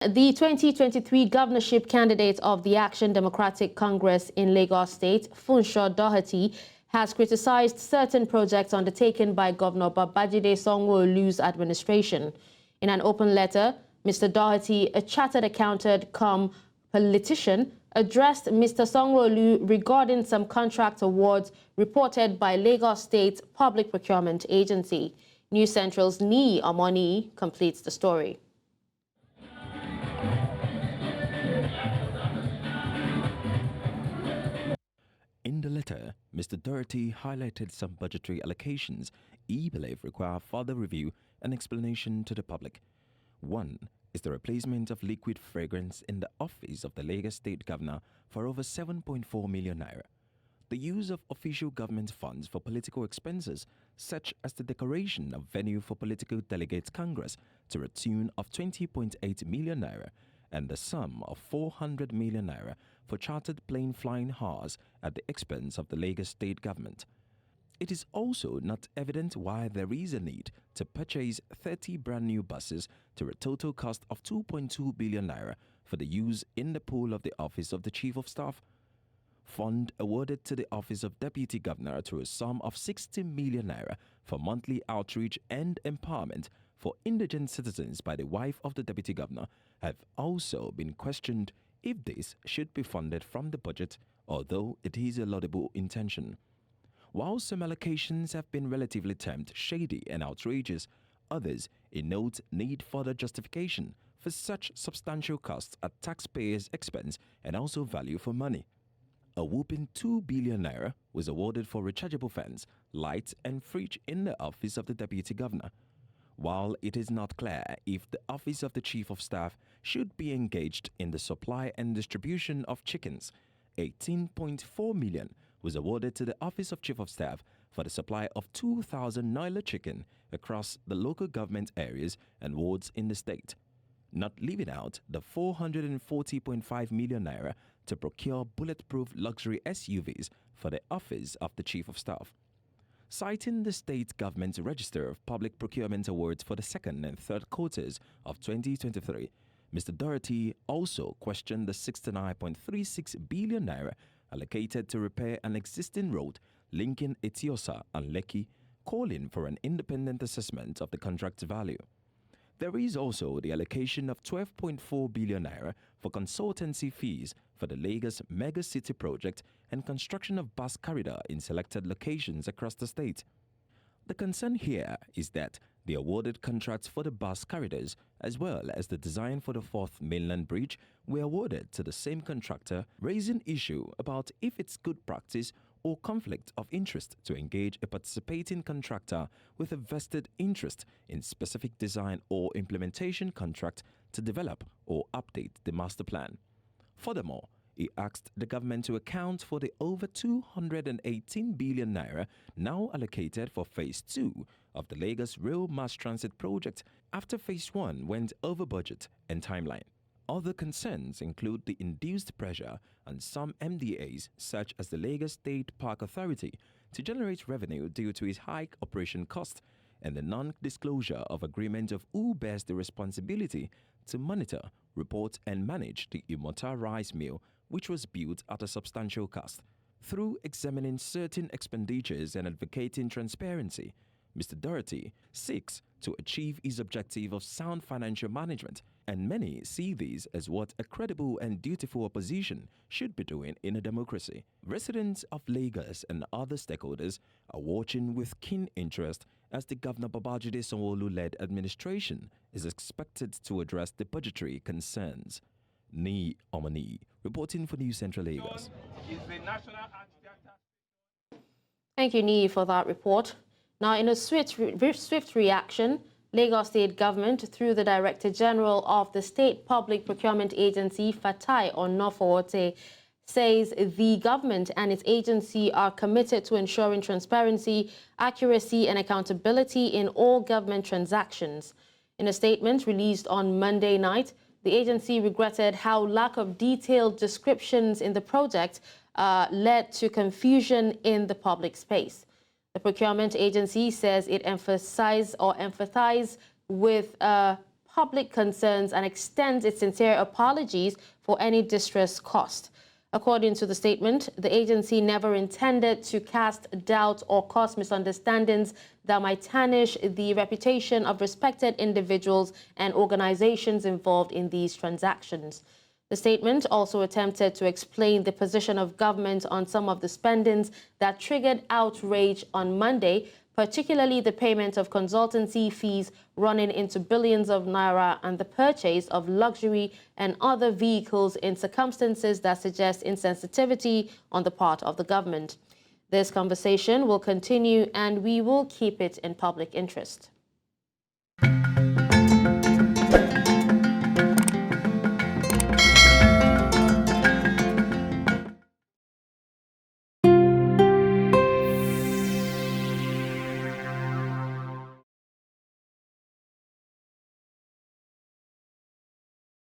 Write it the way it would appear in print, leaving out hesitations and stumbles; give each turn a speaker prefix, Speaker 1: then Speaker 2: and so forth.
Speaker 1: The 2023 governorship candidate of the Action Democratic Congress in Lagos State, Funsho Doherty, has criticized certain projects undertaken by Governor Babajide Sanwo-Olu's administration. In an open letter, Mr. Doherty, a chartered accountant cum politician, addressed Mr. Sanwo-Olu regarding some contract awards reported by Lagos State Public Procurement Agency. News Central's Niyi Omoniyi completes the story.
Speaker 2: In the letter, Mr. Doherty highlighted some budgetary allocations he believed require further review and explanation to the public. One is the replacement of liquid fragrance in the office of the Lagos State Governor for over 7.4 million naira. The use of official government funds for political expenses, such as the decoration of venue for political delegates Congress to a tune of 20.8 million naira, and the sum of 400 million naira for chartered plane flying hours at the expense of the Lagos State government. It is also not evident why there is a need to purchase 30 brand new buses to a total cost of 2.2 billion naira for the use in the pool of the Office of the Chief of Staff. Fund awarded to the Office of Deputy Governor to a sum of 60 million naira for monthly outreach and empowerment for indigent citizens by the wife of the Deputy Governor have also been questioned if this should be funded from the budget, although it is a laudable intention. While some allocations have been relatively termed shady and outrageous, others note need further justification for such substantial costs at taxpayers' expense and also value for money. A whopping 2 billion naira was awarded for rechargeable fans, lights and fridge in the office of the Deputy Governor. While it is not clear if the Office of the Chief of Staff should be engaged in the supply and distribution of chickens, 18.4 million was awarded to the Office of Chief of Staff for the supply of 2,000 Noila chicken across the local government areas and wards in the state, not leaving out the 440.5 million naira to procure bulletproof luxury SUVs for the Office of the Chief of Staff. Citing the state government's register of public procurement awards for the second and third quarters of 2023, Mr. Doherty also questioned the 69.36 billion naira allocated to repair an existing road linking Etiosa and Lekki, calling for an independent assessment of the contract value. There is also the allocation of 12.4 billion naira for consultancy fees for the Lagos Mega City project and construction of bus corridor in selected locations across the state. The concern here is that the awarded contracts for the bus corridors as well as the design for the Fourth Mainland Bridge were awarded to the same contractor, raising issue about if it's good practice or conflict of interest to engage a participating contractor with a vested interest in specific design or implementation contract to develop or update the master plan. Furthermore, he asked the government to account for the over 218 billion naira now allocated for Phase 2 of the Lagos Rail Mass Transit project after Phase 1 went over budget and timeline. Other concerns include the induced pressure on some MDAs, such as the Lagos State Park Authority, to generate revenue due to its high operation cost and the non-disclosure of agreement of who bears the responsibility to monitor, report and manage the Imota rice mill, which was built at a substantial cost. Through examining certain expenditures and advocating transparency, Mr. Doherty seeks to achieve his objective of sound financial management, and many see this as what a credible and dutiful opposition should be doing in a democracy. Residents of Lagos and other stakeholders are watching with keen interest as the Governor Babajide Sanwo-Olu-led administration is expected to address the budgetary concerns. Niyi Omoniyi, reporting for News Central Lagos.
Speaker 1: Thank you, Niyi, for that report. Now, in a swift reaction, Lagos State Government, through the Director General of the State Public Procurement Agency, Fatai Onofowote, says the government and its agency are committed to ensuring transparency, accuracy and accountability in all government transactions. In a statement released on Monday night, the agency regretted how lack of detailed descriptions in the project led to confusion in the public space. The procurement agency says it emphasized with public concerns and extends its sincere apologies for any distress caused. According to the statement, the agency never intended to cast doubt or cause misunderstandings that might tarnish the reputation of respected individuals and organizations involved in these transactions. The statement also attempted to explain the position of government on some of the spendings that triggered outrage on Monday, particularly the payment of consultancy fees running into billions of naira and the purchase of luxury and other vehicles in circumstances that suggest insensitivity on the part of the government. This conversation will continue and we will keep it in public interest.